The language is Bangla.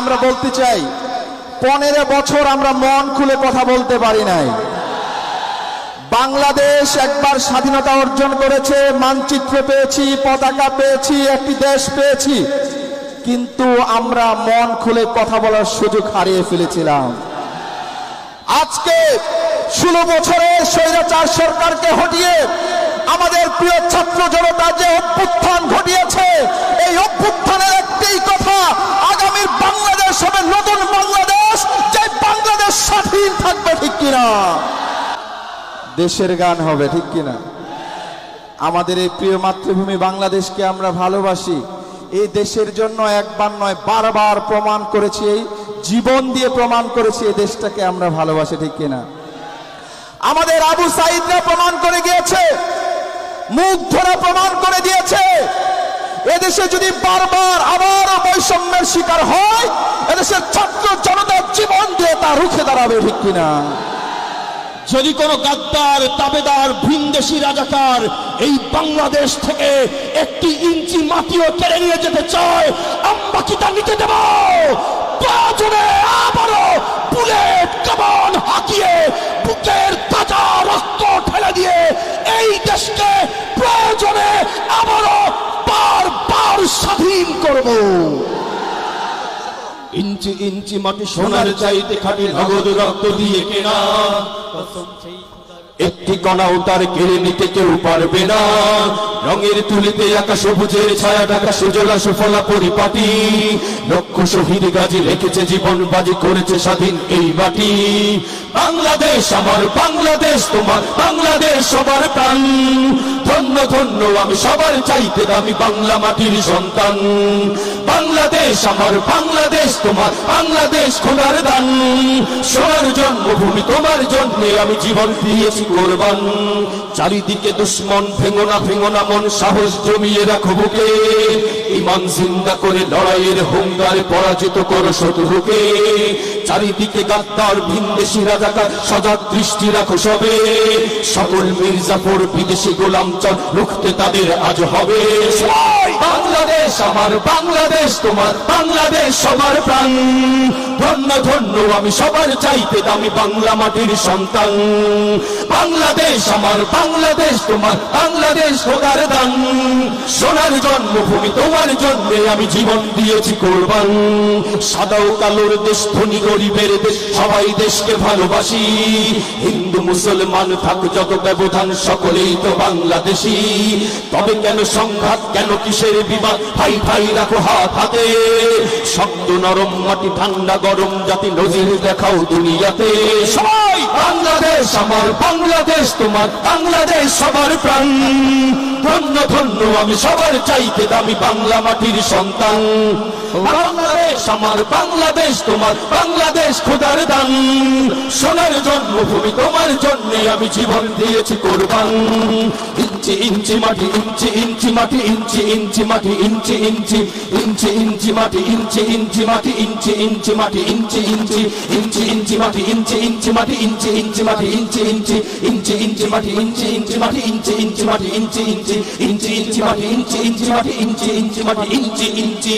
আমরা বলতে চাই 15 বছর আমরা মন খুলে কথা বলতে পারি নাই। বাংলাদেশ একবার স্বাধীনতা অর্জন করেছে, মানচিত্র পেয়েছি, পতাকা পেয়েছি, একটি দেশ পেয়েছি, কিন্তু আমরা মন খুলে কথা বলার সুযোগ হারিয়ে ফেলেছিলাম। আজকে 16 বছরের স্বৈরাচার সরকারকে হটিয়ে আমাদের প্রিয় ছাত্র জনতা যে অভ্যুত্থান ঘটিয়েছে, এই অভ্যুত্থানের একটাই কথা, আগামীর বাংলাদেশ হবে নতুন বাংলাদেশ, যে বাংলাদেশ স্বাধীন থাকবে, ঠিক কিনা? দেশের গান হবে, ঠিক কিনা? আমাদের এই প্রিয় মাতৃভূমি বাংলাদেশকে আমরা ভালোবাসি। এই দেশের জন্য একবার নয়, বারবার প্রমাণ করেছি, এই জীবন দিয়ে প্রমাণ করেছি এই দেশটাকে আমরা ভালোবাসি, ঠিক কিনা? আমাদের আবু সাঈদরা প্রমাণ করে গিয়েছে, মুখ ধরে প্রমাণ করে দিয়েছে। এদেশে যদি বারবার আবারও বৈষম্যের শিকার হয়, এদেশের ছাত্র জনতার জীবন দিয়ে তা রুখে দাঁড়াবে, ঠিক কিনা? যদি কোনো গাদ্দার, তাবেদার, ভিনদেশি রাজাকার এই বাংলাদেশ থেকে 1 ইঞ্চি মাটিও কেড়ে নিয়ে যেতে চায়, আমরা কি তা নিতে দেব? প্রয়োজনে আবারও বুলেট কামান হাঁকিয়ে বুকের তাজা রক্ত ঠেলে দিয়ে এই দেশকে প্রয়োজনে আবারও বারবার স্বাধীন করব। ইঞ্চি ইঞ্চি মাটি সোনার চাইতে খাঁটি নগদ রক্ত দিয়ে কেনা, একটি কণাও তার কেড়ে নিতে কেউ পারবে না। রঙের তুলিতে আঁকা সবুজের ছায়া ঢাকা সুজলা সুফলা পরিপাটি, লক্ষ শহীদ গাজী রেখেছে জীবন বাজি, করেছে স্বাধীন এই মাটি। বাংলাদেশ আমার, বাংলাদেশ তোমার, বাংলাদেশ সবার প্রাণ। ধন্য ধন্য আমি সবার চাইতে দামি বাংলা মাটির সন্তান। বাংলাদেশ আমার, বাংলাদেশ তোমার, বাংলাদেশ খোদার দান। সোনার জন্মভূমি তোমার জন্যে আমি জীবন দিয়েছি কোরবান। চারিদিকে দুশ্মন, ভেঙো না ভেঙো না মন, সাহস জমিয়ে রাখো বুকে। ইমান জিন্দা করে লড়াইয়ের হুঙ্গার পরাজিত করো শত্রুকে। চারিদিকে গাদ্দার, ভিনদেশি রাজাকার, সজাগ দৃষ্টি রাখো সবে। সকল মির্জাফর বিদেশি গোলাম চল, রুখতে তাদের আজ হবে। বাংলাদেশ আমার, বাংলাদেশ তোমার, বাংলাদেশ সবার প্রাণ। ধন্য ধন্য আমি সবার চাইতে দামি বাংলা মাটির সন্তান। বাংলাদেশ আমার, বাংলাদেশ তোমার, বাংলাদেশ খোদার দান। সোনার জন্মভূমি তোমার জন্যে আমি জীবন দিয়েছি কোরবান। সাদা ও কালোর দেশ, ধনী গরিবের দেশ, সবাই দেশকে ভালোবাসি। হিন্দু মুসলমান থাক যত ব্যবধান, সকলেই তো বাংলাদেশি। তবে কেন সংঘাত, কেন কিসের বিবাদ? ভাই ভাই রাখো হাত হাতে। শক্ত নরম মাটি, ঠান্ডা গরম জাতি, নজির দেখাও দুনিয়াতে। সবাই বাংলাদেশ আমার, বাংলাদেশ তোমার, বাংলাদেশ সবার প্রাণ। ধন্য ধন্য আমি সবার চাইতে দামি বাংলা মাটির সন্তান। বাংলাদেশ আমার, বাংলাদেশ তোমার, বাংলাদেশ খোদার দান। সোনার জন্মভূমি তোমার জন্যে আমি জীবন দিয়েছি কোরবান। ইঞ্চি ইঞ্চি মাটি, ইঞ্চি ইঞ্চি মাটি, ইঞ্চি ইঞ্চি মাটি, ইঞ্চি ইঞ্চি, ইঞ্চি ইঞ্চি মাটি, ইঞ্চি ইঞ্চি মাটি, ইঞ্চি ইঞ্চি মাটি, ইঞ্চি ইঞ্চি, ইঞ্চি ইঞ্চি মাটি, ইঞ্চি ইঞ্চি মাটি, ইঞ্চি ইঞ্চি মাটি, ইঞ্চি ইঞ্চি, ইঞ্চি ইঞ্চি মাটি, ইঞ্চি ইঞ্চি মাটি, ইঞ্চি ইঞ্চি মাটি, ইঞ্চি ইঞ্চি, ইঞ্চি ইঞ্চি মাটি, ইঞ্চি ইঞ্চি মাটি, ইঞ্চি ইঞ্চি মাটি, ইঞ্চি ইঞ্চি।